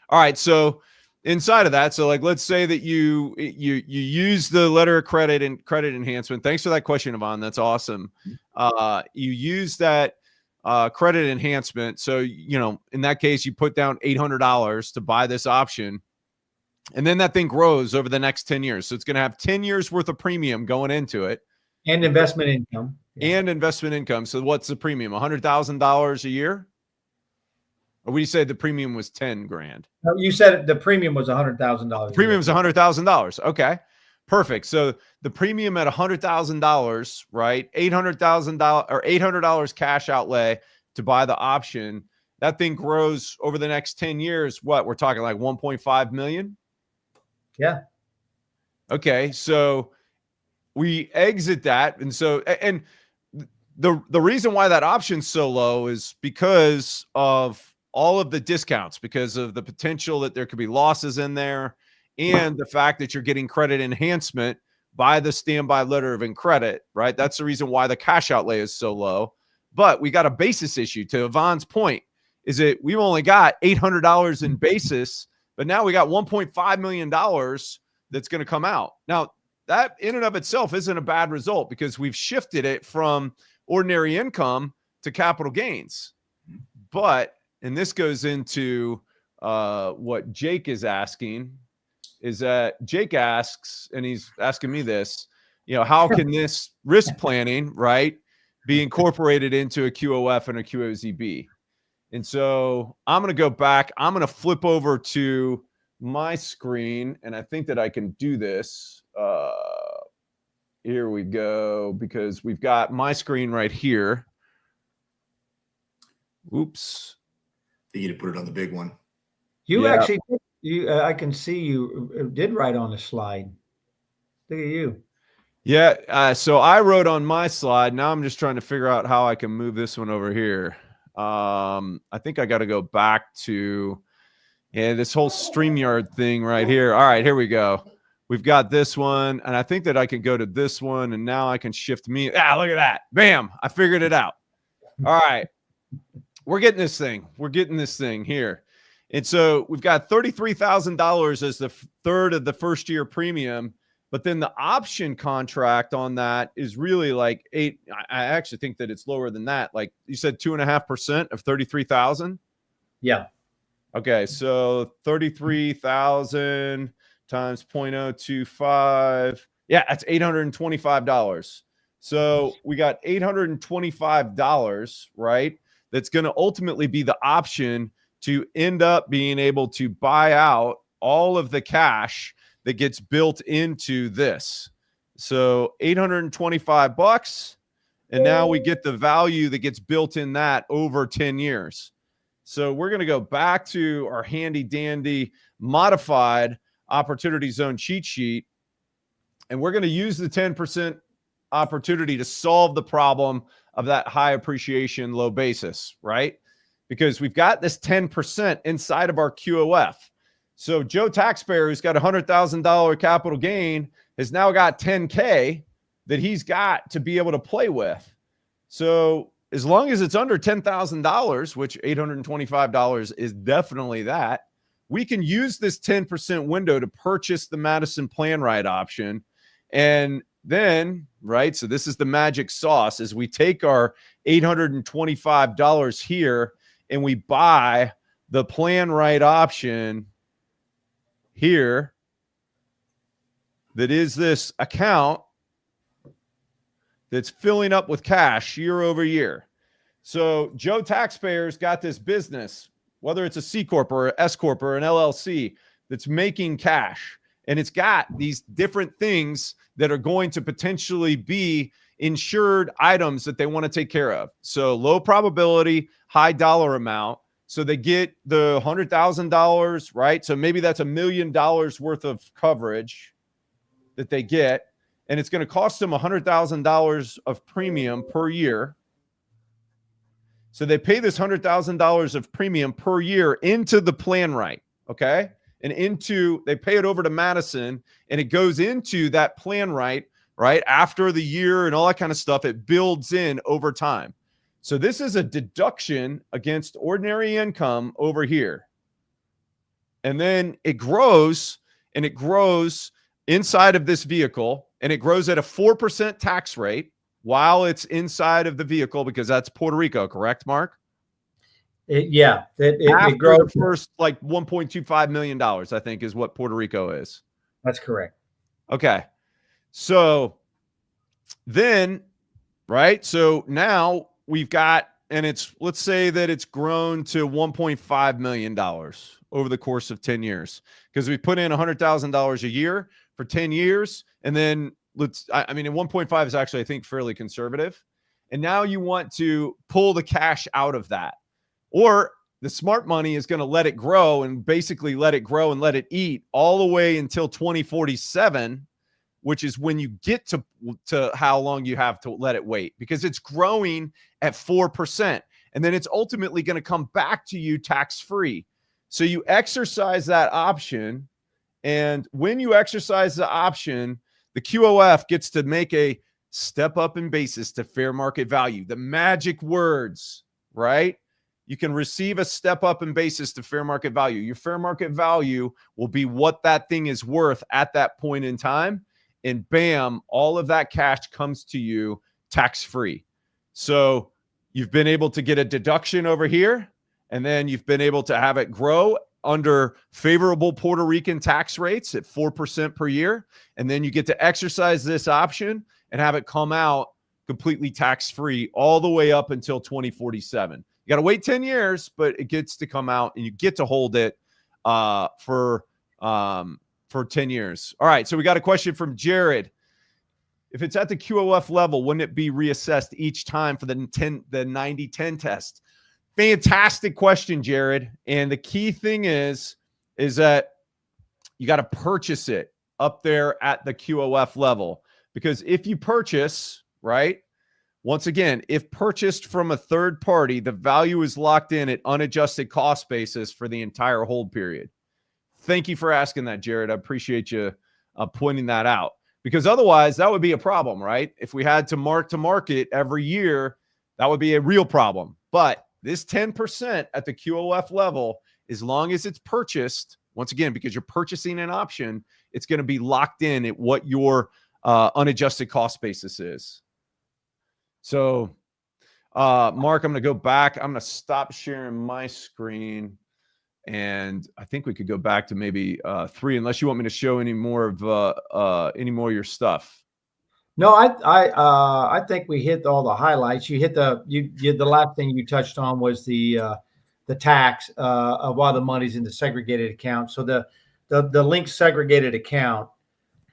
All right. So inside of that, so like, let's say that you use the letter of credit and credit enhancement. Thanks for that question, Yvonne. That's awesome. You use that credit enhancement. So, in that case, you put down $800 to buy this option, and then that thing grows over the next 10 years. So it's going to have 10 years worth of premium going into it. And investment income. And investment income. So what's the premium? $100,000 a year? Or would you say the premium was 10 grand? No, you said the premium was $100,000. Premium was $100,000. Okay, perfect. So the premium at $100,000, right? $800,000 or $800 cash outlay to buy the option. That thing grows over the next 10 years. What we're talking like 1.5 million. Yeah. Okay, so we exit that, and the reason why that option's so low is because of all of the discounts, because of the potential that there could be losses in there, and the fact that you're getting credit enhancement by the standby letter of credit, right? That's the reason why the cash outlay is so low. But we got a basis issue. To Yvonne's point, is that we've only got $800 in basis, but now we got $1.5 million that's going to come out. Now, that in and of itself isn't a bad result because we've shifted it from ordinary income to capital gains. But, and this goes into what Jake is asking, is that Jake asks, and he's asking me this, how can this risk planning, right, be incorporated into a QOF and a QOZB? And so I'm going to go back. I'm going to flip over to my screen, and I think that I can do this. Here we go, because we've got my screen right here. Oops. I think you need to put it on the big one. You Yeah. actually, I can see you did write on the slide. Look at you. Yeah. So I wrote on my slide. Now I'm just trying to figure out how I can move this one over here. I think I got to go back to this whole StreamYard thing right here. All right, here we go. We've got this one, and I think that I can go to this one, and now I can shift me. Look at that. Bam. I figured it out. All right. We're getting this thing. We're getting this thing here. And so we've got $33,000 as the third of the first year premium, but then the option contract on that is really like I actually think that it's lower than that. Like you said, 2.5% of 33,000. Yeah. Okay. So 33,000 times 0.025. Yeah. That's $825. So we got $825, right? That's going to ultimately be the option to end up being able to buy out all of the cash that gets built into this. So $825, and now we get the value that gets built in that over 10 years. So we're going to go back to our handy dandy modified opportunity zone cheat sheet, and we're going to use the 10% opportunity to solve the problem of that high appreciation, low basis, right? Because we've got this 10% inside of our QOF. So Joe Taxpayer, who's got $100,000 capital gain, has now got 10K that he's got to be able to play with. So as long as it's under $10,000, which $825 is definitely that, we can use this 10% window to purchase the Madison Plan Right option. And then, right, so this is the magic sauce, is we take our $825 here and we buy the Plan Right option here that is this account that's filling up with cash year over year. So Joe Taxpayer's got this business, whether it's a C Corp or an S Corp or an LLC, that's making cash. And it's got these different things that are going to potentially be insured items that they want to take care of. So low probability, high dollar amount. So they get the $100,000, right? So maybe that's $1 million worth of coverage that they get. And it's going to cost them $100,000 of premium per year. So they pay this $100,000 of premium per year into the Plan Right. Okay. And they pay it over to Madison, and it goes into that Plan Right, right? After the year and all that kind of stuff, it builds in over time. So this is a deduction against ordinary income over here. And then it grows, and it grows inside of this vehicle, and it grows at a 4% tax rate while it's inside of the vehicle, because that's Puerto Rico, correct, Mark? It After grows. the first like $1.25 million, I think, is what Puerto Rico is. That's correct. Okay. So then, right? So now we've got, and let's say that it's grown to $1.5 million over the course of 10 years, because we put in $100,000 a year for 10 years. And then I mean, 1.5 is actually, I think, fairly conservative. And now you want to pull the cash out of that, or the smart money is going to let it grow and basically let it grow and let it eat all the way until 2047, which is when you get to how long you have to let it wait, because it's growing at 4%. And then it's ultimately going to come back to you tax-free. So you exercise that option. And when you exercise the option, the QOF gets to make a step up in basis to fair market value. The magic words, right? You can receive a step up in basis to fair market value. Your fair market value will be what that thing is worth at that point in time. And bam, all of that cash comes to you tax-free. So you've been able to get a deduction over here, and then you've been able to have it grow under favorable Puerto Rican tax rates at 4% per year. And then you get to exercise this option and have it come out completely tax-free all the way up until 2047. You got to wait 10 years, but it gets to come out and you get to hold it for 10 years. All right. So we got a question from Jared. If it's at the QOF level, wouldn't it be reassessed each time for the 90-10 test? Fantastic question, Jared. And the key thing is that you got to purchase it up there at the QOF level, because if you purchase, right, once again, if purchased from a third party, the value is locked in at unadjusted cost basis for the entire hold period. Thank you for asking that, Jared. I appreciate you pointing that out, because otherwise that would be a problem, right? If we had to market every year, that would be a real problem. But this 10% at the QOF level, as long as it's purchased, once again, because you're purchasing an option, it's going to be locked in at what your unadjusted cost basis is. So, Mark, I'm going to go back. I'm going to stop sharing my screen. And I think we could go back to maybe 3, unless you want me to show any more of your stuff. No, I think we hit all the highlights. You hit the last thing you touched on was the tax of why the money's in the segregated account. So the linked segregated account,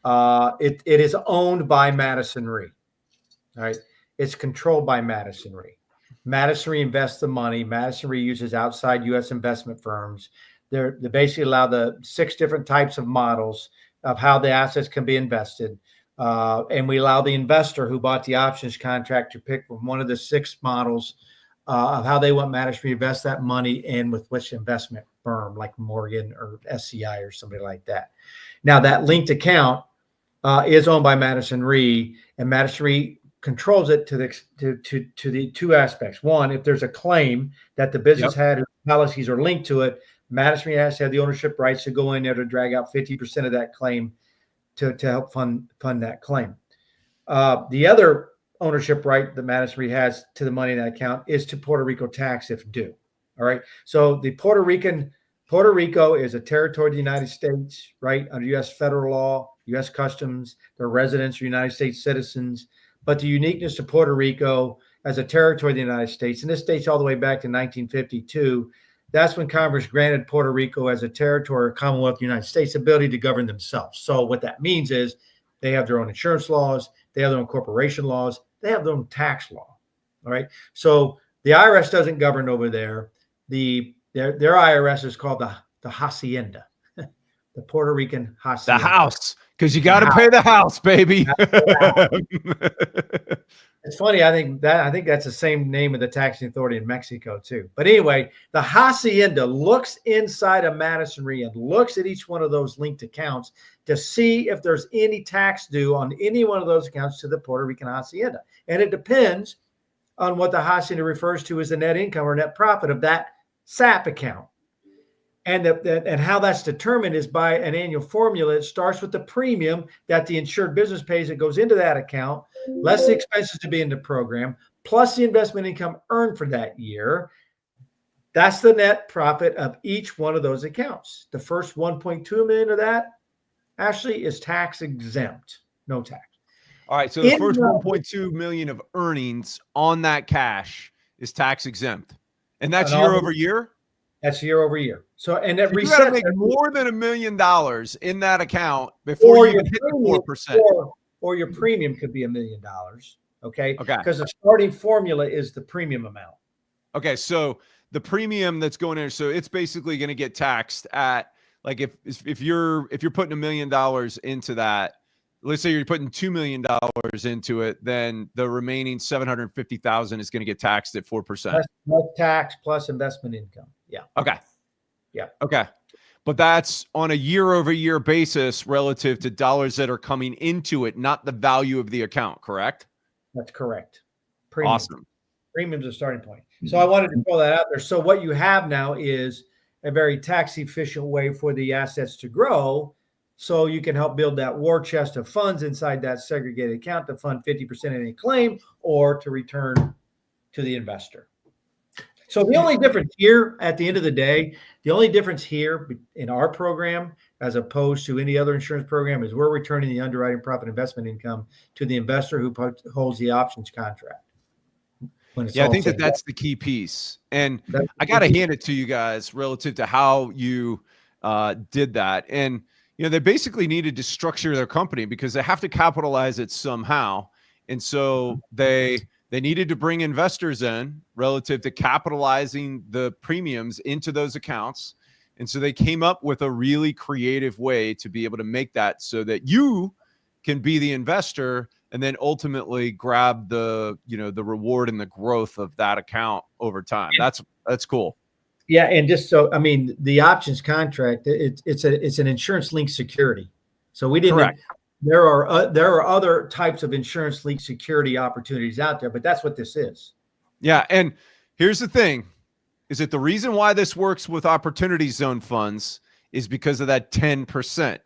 it is owned by Madison Re. All right, it's controlled by Madison Re. Madison Re invests the money. Madison Re uses outside U.S. investment firms. They basically allow the 6 different types of models of how the assets can be invested. And we allow the investor who bought the options contract to pick from one of the 6 models of how they want Madison Re to invest that money in with which investment firm, like Morgan or SCI or somebody like that. Now, that linked account is owned by Madison Re, and Madison Re controls it to the 2 aspects. One, if there's a claim that the business had, or policies are linked to it, Madison Re has to have the ownership rights to go in there to drag out 50% of that claim to help fund that claim. The other ownership right that Madison Re has to the money in that account is to Puerto Rico tax if due. All right. So the Puerto Rico is a territory of the United States, right? Under U.S. federal law, U.S. customs, they're residents or United States citizens. But the uniqueness of Puerto Rico as a territory of the United States, and this dates all the way back to 1952, that's when Congress granted Puerto Rico as a territory or Commonwealth of the United States ability to govern themselves. So what that means is they have their own insurance laws, they have their own corporation laws, they have their own tax law. All right. So the IRS doesn't govern over there. Their IRS is called the Hacienda, the Puerto Rican Hacienda. The house, because you got to pay the house, baby. It's funny. I think that's the same name of the taxing authority in Mexico too. But anyway, the Hacienda looks inside of Madison Re and looks at each one of those linked accounts to see if there's any tax due on any one of those accounts to the Puerto Rican Hacienda. And it depends on what the Hacienda refers to as the net income or net profit of that SAP account. And how that's determined is by an annual formula. It starts with the premium that the insured business pays that goes into that account, less the expenses to be in the program, plus the investment income earned for that year. That's the net profit of each one of those accounts. The first 1.2 million of that actually is tax exempt, no tax. All right. So the first 1.2 million of earnings on that cash is tax exempt, and that's And year all- over year. That's year over year. So, and that You got to resets make every- more than $1 million in that account before or you your even hit the premium, 4%. or your premium could be $1 million. Okay. Okay. Because the starting formula is the premium amount. Okay, so the premium that's going in, so it's basically going to get taxed at, like, if you're putting $1 million into that, let's say you're putting $2 million into it, then the remaining 750,000 is going to get taxed at 4%. Plus tax plus investment income. Yeah. Okay. Yeah. Okay. But that's on a year over year basis relative to dollars that are coming into it, not the value of the account, correct? That's correct. Premium. Awesome. Premium's a starting point. So I wanted to throw that out there. So what you have now is a very tax efficient way for the assets to grow. So you can help build that war chest of funds inside that segregated account to fund 50% of any claim or to return to the investor. So the only difference here at the end of the day, the only difference here in our program as opposed to any other insurance program is we're returning the underwriting profit investment income to the investor who holds the options contract. Yeah, I think that's the key piece. And I got to hand it to you guys relative to how you did that. And, they basically needed to structure their company because they have to capitalize it somehow. And so they needed to bring investors in relative to capitalizing the premiums into those accounts. And so they came up with a really creative way to be able to make that so that you can be the investor and then ultimately grab the reward and the growth of that account over time. That's cool. Yeah, and just so the options contract, it's an insurance linked security. So we didn't. Correct. There are other types of insurance linked security opportunities out there, but that's what this is. Yeah, and here's the thing: is that the reason why this works with opportunity zone funds is because of that 10%.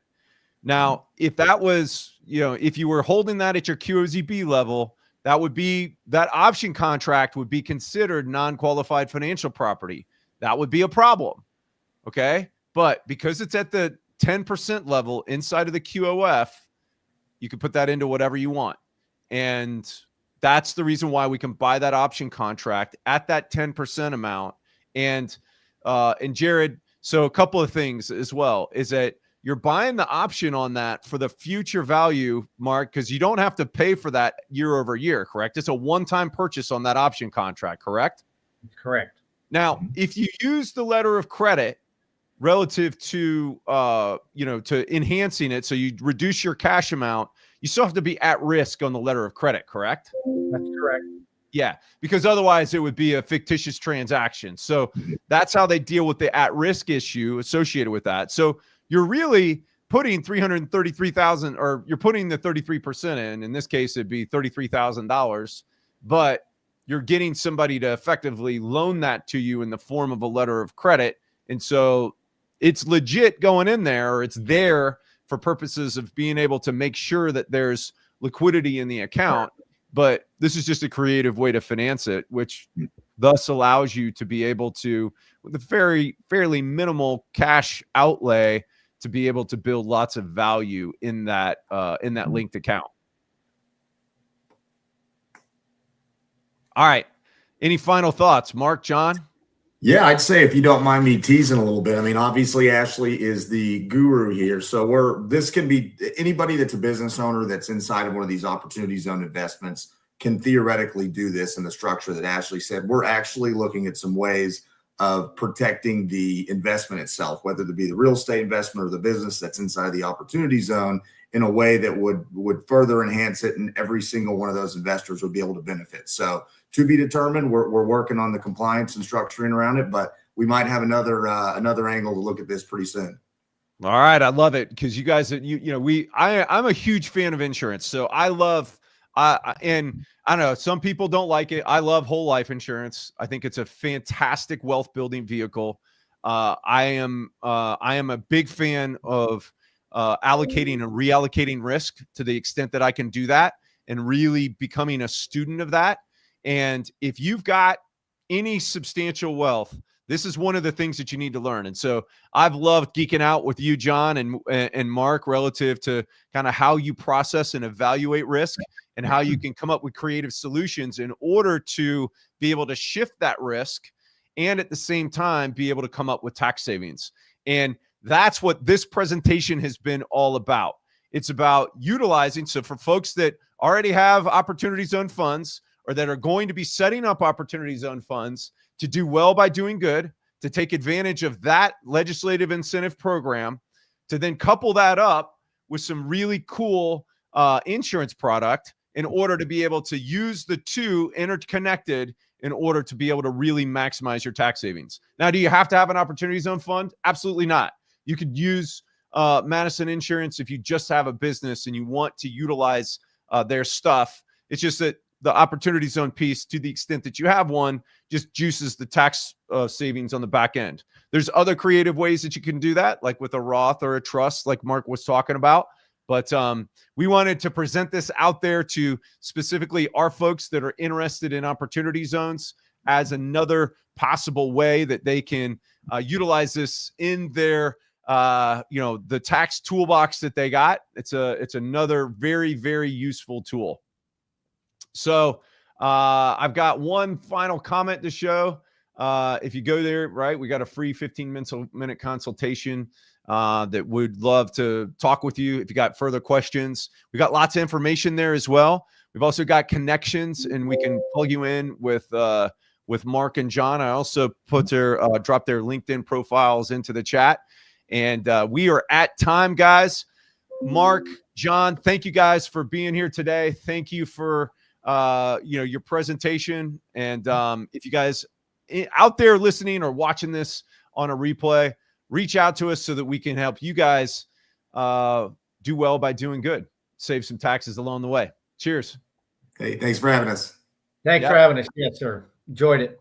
Now, if that was, if you were holding that at your QOZB level, that option contract would be considered non-qualified financial property. That would be a problem. Okay. But because it's at the 10% level inside of the QOF, you can put that into whatever you want. And that's the reason why we can buy that option contract at that 10% amount. And Jared, so a couple of things as well is that you're buying the option on that for the future value, Mark, because you don't have to pay for that year over year, correct? It's a one-time purchase on that option contract, correct? Correct. Now, if you use the letter of credit relative to, to enhancing it, so you reduce your cash amount, you still have to be at risk on the letter of credit, correct? That's correct. Yeah, because otherwise it would be a fictitious transaction. So that's how they deal with the at-risk issue associated with that. So you're really putting $333,000, or you're putting the 33% in. In this case, it'd be $33,000, but you're getting somebody to effectively loan that to you in the form of a letter of credit. And so it's legit going in there, or it's there for purposes of being able to make sure that there's liquidity in the account. But this is just a creative way to finance it, which thus allows you to be able to, with a fairly minimal cash outlay, to be able to build lots of value in that linked account. All right. Any final thoughts, Mark, John? Yeah, I'd say if you don't mind me teasing a little bit. Obviously Ashley is the guru here. So this can be anybody that's a business owner that's inside of one of these opportunity zone investments can theoretically do this in the structure that Ashley said. We're actually looking at some ways of protecting the investment itself, whether it be the real estate investment or the business that's inside the opportunity zone, in a way that would further enhance it, and every single one of those investors would be able to benefit. So to be determined, we're working on the compliance and structuring around it, but we might have another angle to look at this pretty soon. All right, I love it because you guys, I'm a huge fan of insurance, so I love. And I don't know, some people don't like it. I love whole life insurance. I think it's a fantastic wealth building vehicle. I am a big fan of allocating and reallocating risk to the extent that I can do that, and really becoming a student of that. And if you've got any substantial wealth This is one of the things that you need to learn. And so I've loved geeking out with you, John, and Mark, relative to kind of how you process and evaluate risk and how you can come up with creative solutions in order to be able to shift that risk and at the same time be able to come up with tax savings. And that's what this presentation has been all about. It's about utilizing. So for folks that already have Opportunity Zone funds or that are going to be setting up Opportunity Zone funds to do well by doing good, to take advantage of that legislative incentive program, to then couple that up with some really cool insurance product in order to be able to use the two interconnected in order to be able to really maximize your tax savings. Now, do you have to have an Opportunity Zone fund? Absolutely not. You could use Madison Insurance if you just have a business and you want to utilize their stuff. It's just that the Opportunity Zone piece, to the extent that you have one, just juices the tax savings on the back end. There's other creative ways that you can do that, like with a Roth or a trust, like Mark was talking about. But we wanted to present this out there to specifically our folks that are interested in Opportunity Zones as another possible way that they can utilize this in their the tax toolbox that they got. It's another very, very useful tool. So I've got one final comment to show. If you go there, right, we got a free 15-minute consultation that would love to talk with you if you got further questions. We got lots of information there as well. We've also got connections, and we can plug you in with Mark and John. I also put their drop their LinkedIn profiles into the chat. And we are at time, guys. Mark, John, thank you guys for being here today. Thank you for your presentation. And if you guys out there listening or watching this on a replay, reach out to us so that we can help you guys do well by doing good, save some taxes along the way. Cheers. Hey, thanks for having us. Thanks for having us. Yes, sir. Enjoyed it.